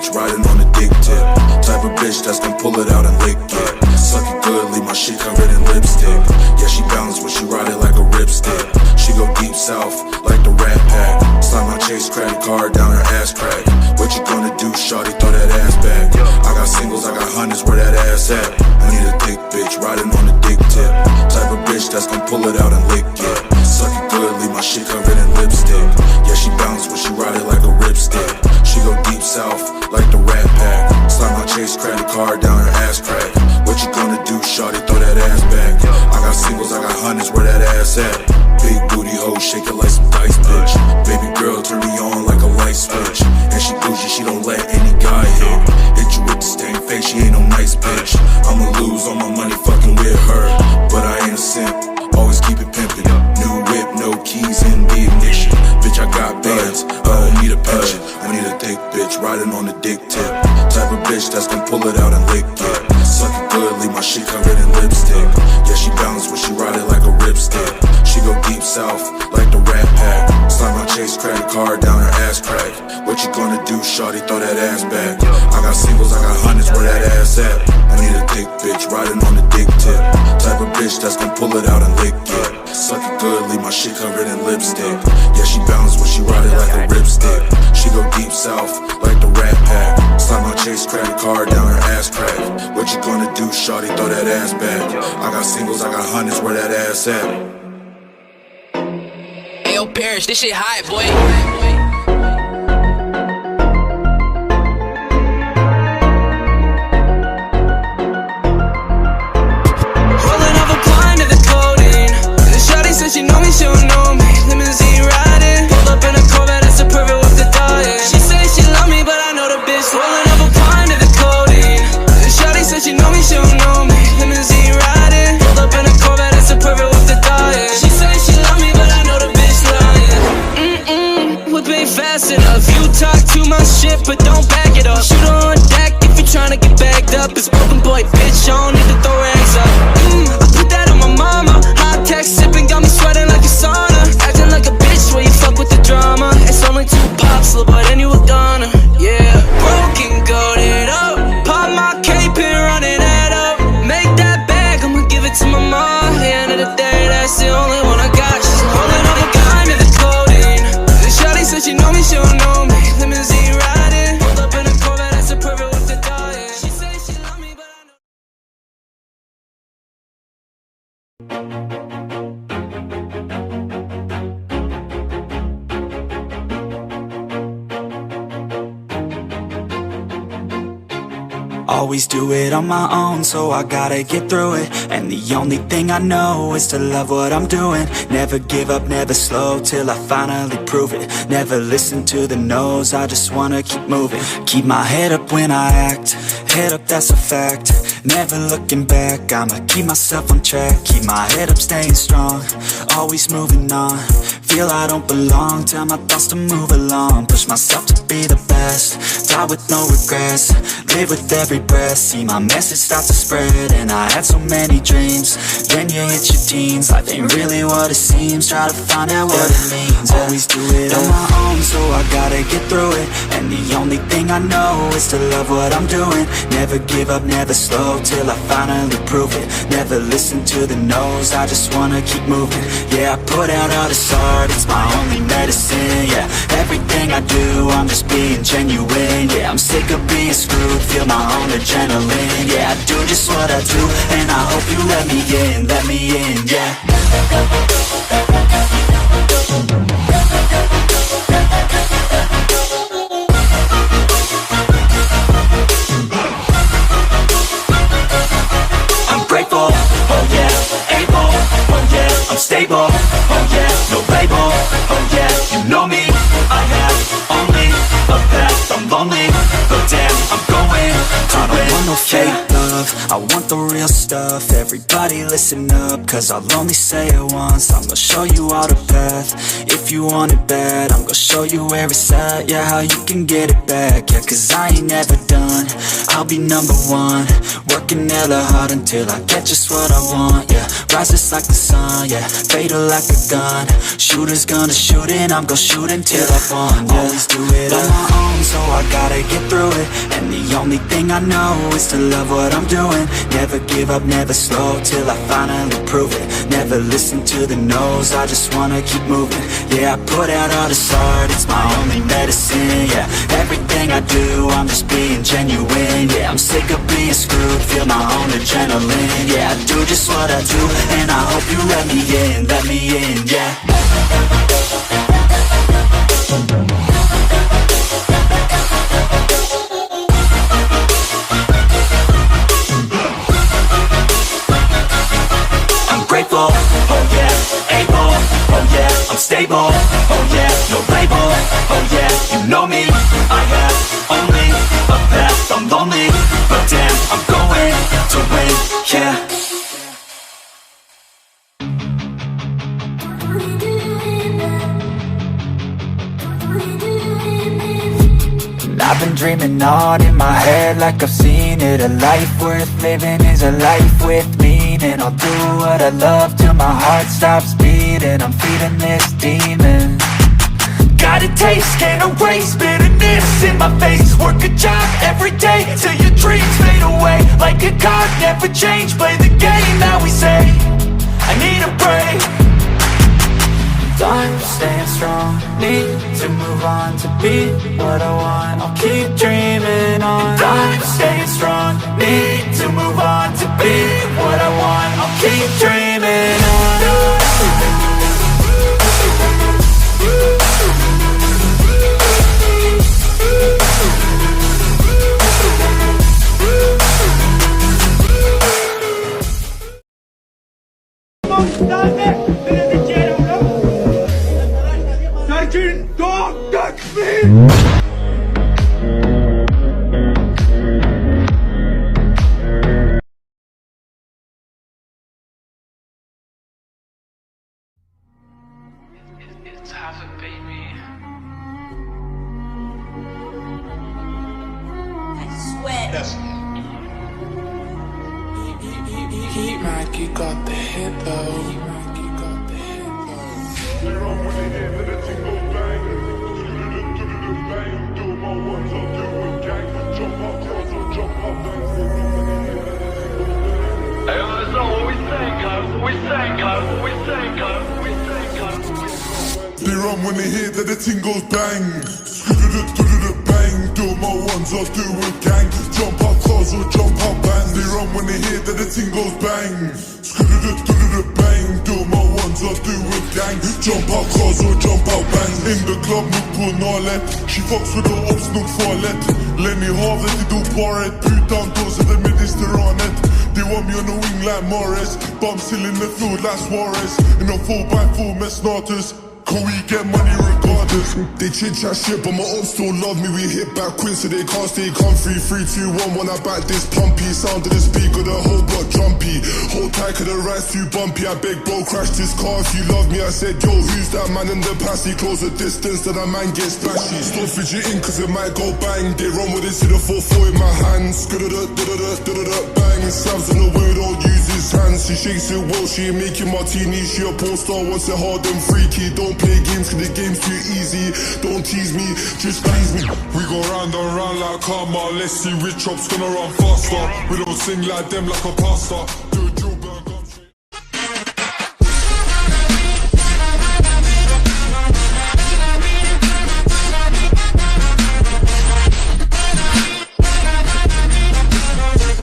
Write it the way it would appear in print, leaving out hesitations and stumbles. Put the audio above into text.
bitch, riding on the dick tip. Type of bitch that's gon' pull it out and lick it. Suck it good, leave my shit covered in lipstick. Yeah, she bounce when she ride it like a ripstick. She go deep south like the Rat Pack. Slime my Chase credit card down her ass crack. What you gonna do, shawty, throw that ass back. I got singles, I got hundreds, where that ass at? I need a thick bitch, riding on the dick tip. Type of bitch that's gon' pull it out and lick it. Suck it good, leave my shit covered in lipstick. Yeah, she bounce when she ride it like a ripstick. She go deep south like the Rat Pack. Slime my Chase credit card down her ass crack. What you gonna do, shawty, throw that ass back. I got singles, I got hundreds, where that ass at? Big booty hoe, shake it like some dice, bitch. Baby girl, turn me on like a light switch. And she bougie, she don't let any guy hit. Hit you with the stained face, she ain't no nice bitch. I'ma lose all my money fucking with her, but I ain't a simp, always keep it pimpin'. New whip, no keys in the ignition. Bitch, I got bands, I don't need a pension. I need a thick bitch, riding on the dick tip. Type of bitch that's gon' pull it out and lick it. Suck it good, leave my shit covered in lipstick. Yeah, she bounce when she ride it like a ripstick. She go deep south like the Rat Pack. Slime my Chase credit card down her ass crack. What you gonna do, shawty, throw that ass back. I got singles, I got hundreds, where that ass at? I need a thick bitch, riding on the dick tip. Type of bitch that's gon' pull it out and lick it. Suck it good, leave my shit covered in lipstick. Yeah, she bounce when she ride it like a ripstick. She go deep south like the Rat Pack. Slime my Chase credit card down her ass crack. What you gonna do, shawty, throw that ass back. I got singles, I got hundreds, where that ass at? Ayo, Parrish, this shit hot, boy. She know me, she don't know me. Limousine riding, pulled up in a Corvette, that's a perfect with the diet. She say she love me, but I know the bitch rolling up a pint of the codeine. And shawty said she know me, she don't know me. Limousine riding, pulled up in a Corvette, that's a perfect with the diet. She say she love me, but I know the bitch lying. Whip ain't fast enough. You talk too much shit, but don't back it up. Shoot her on deck if you tryna get bagged up. It's broken boy, bitch, I don't need to throw rags up. I put that on my mama. High tech sipping, got me sweating like a sauna. Acting like a bitch where you fuck with the drama. It's only 2 pops, little boy, then you a goner. Yeah, broken, goated up. Pop my cape and run it up. Make that bag, I'ma give it to my mom. At the end of the day, that's the only one I got. She's holding up a gun in the codeine. And shawty said she know me, she don't know me. Limousine riding, pulled up in a Corvette, that's a perfect with the diet. She say she love me, but I know. Always do it on my own, so I gotta get through it. And the only thing I know is to love what I'm doing. Never give up, never slow, till I finally prove it. Never listen to the no's, I just wanna keep moving. Keep my head up when I act, head up, that's a fact. Never looking back, I'ma keep myself on track. Keep my head up, staying strong, always moving on. Feel I don't belong, tell my thoughts to move along. Push myself to be the best, die with no regrets. Live with every breath, see my message start to spread. And I had so many dreams, then you hit your teens. Life ain't really what it seems, try to find out what it means. Always do it on my own, so I gotta get through it. And the only thing I know is to love what I'm doing. Never give up, never slow, till I finally prove it. Never listen to the no's, I just wanna keep moving. Yeah, I put out all this art, it's my only medicine. Yeah, everything I do, I'm just being genuine. Yeah, I'm sick of being screwed, feel my own adrenaline. Yeah, I do just what I do, and I hope you let me in, yeah. I'm grateful, oh yeah, able, oh yeah, I'm stable, oh yeah, no label, oh yeah, you know me, I have only a path, I'm lonely, but damn, I'm going to win. I don't want no fake love, love, I want the real stuff. Everybody listen up, cause I'll only say it once. I'm gonna show you all the path. If you want it bad, I'm gonna show you where it's at. Yeah, how you can get it back. Yeah, cause I ain't never done. I'll be number one, working hella hard until I get just what I want. Yeah, rises like the sun, yeah, fatal like a gun. Shooter's gonna shoot and I'm gonna shoot until I won. Yeah, always do it on my own, so I gotta get through it. And the only thing I know is to love what I'm doing. Never give up, never slow, till I finally prove it. Never listen to the no's, I just wanna keep moving. Yeah, I put out all this art, it's my only medicine. Yeah, everything I do, I'm just being genuine. Yeah, I'm sick of being screwed, feel my own adrenaline. Yeah, I do just what I do, and I hope you let me in, yeah. Grateful, oh yeah, able, oh yeah, I'm stable, oh yeah, no label, oh yeah, you know me, I have only a path, I'm lonely, but damn, I'm going to win, yeah. I've been dreaming on in my head like I've seen it. A life worth living is a life with meaning. I'll do what I love till my heart stops beating. I'm feeding this demon. Got a taste, can't erase bitterness in my face. Work a job every day till your dreams fade away. Like a card, never change, play the game that we say. I need a break. I'm staying strong, need to move on to be what I want. I'll keep dreaming on. I'm staying strong, need to move on to be what I want. I'll keep dreaming on. It's half a baby. I swear. Yes. He got the hit though. They run when they hear that the ting goes bang. Bang, do my ones, I'll do a gang. Jump out cars or jump out bands. They run when they hear that the ting goes bang. Bang, do my ones, I'll do a gang. Jump out cars or jump out bands. In the club, look på Nalet. She fucks with the ops, nog farligt. Lenny Havet, de do paret. Putan då så det med restauranget. They want me on the wing like Morris, but I'm still in the field like Suarez. In a 4x4 med starters. Can we get money regardless? They chit-chat shit, but my ops still love me. We hit back quick so they can't stay comfy. 3, 2, 1, when I back this pumpy. Sound of the speaker, the whole block jumpy. Hold tight cause the ride's too bumpy. I beg bro, crash this car if you love me. I said, yo, who's that man in the past? He close the distance, then that man gets splashy. Stop fidgeting cause it might go bang. They run with it, see the 4-4 in my hands. Bang, Sam's on the way, don't use his hands. She shakes it well, she ain't making martinis. She a poster, wants it hard and freaky. Don't play games cause the game's too easy. Don't tease me, just please me. We go round and round like karma. Let's see which op's gonna run faster. We don't sing like them like a pastor.